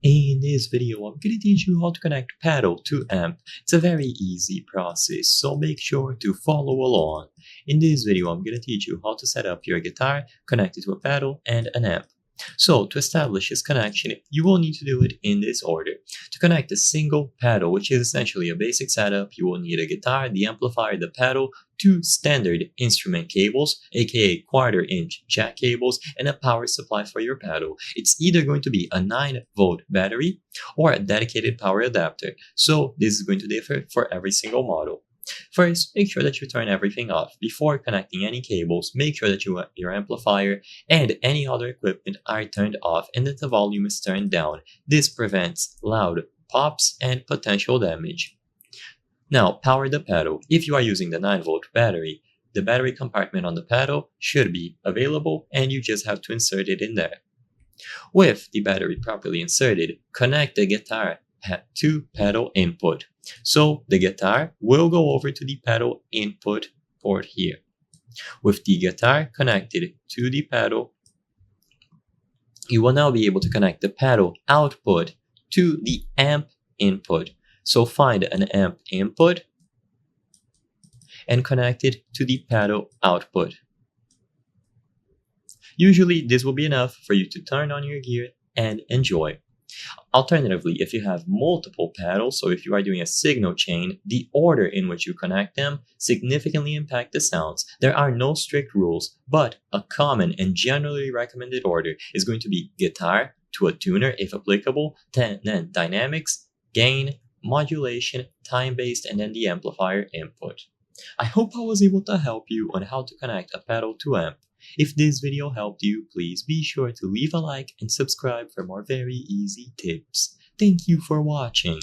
In this video, I'm going to teach you how to connect pedal to amp. It's a very easy process, so make sure to follow along. In this video, I'm going to teach you how to set up your guitar, connect it to a pedal and an amp. So, to establish this connection, you will need to do it in this order. To connect a single pedal, which is essentially a basic setup, you will need a guitar, the amplifier, the pedal, two standard instrument cables, aka 1/4 inch jack cables, and a power supply for your pedal. It's either going to be a 9-volt battery or a dedicated power adapter, so this is going to differ for every single model. First, make sure that you turn everything off. Before connecting any cables, make sure that your amplifier and any other equipment are turned off and that the volume is turned down. This prevents loud pops and potential damage. Now, power the pedal. If you are using the 9-volt battery, the battery compartment on the pedal should be available and you just have to insert it in there. With the battery properly inserted, connect the guitar to pedal input. So the guitar will go over to the pedal input port here. With the guitar connected to the pedal, you will now be able to connect the pedal output to the amp input. So find an amp input and connect it to the pedal output. Usually this will be enough for you to turn on your gear and enjoy. Alternatively, if you have multiple pedals, so if you are doing a signal chain, the order in which you connect them significantly impact the sounds. There are no strict rules, but a common and generally recommended order is going to be guitar to a tuner if applicable, then dynamics, gain, modulation, time-based, and then the amplifier input. I hope I was able to help you on how to connect a pedal to amp. If this video helped you, please be sure to leave a like and subscribe for more very easy tips. Thank you for watching.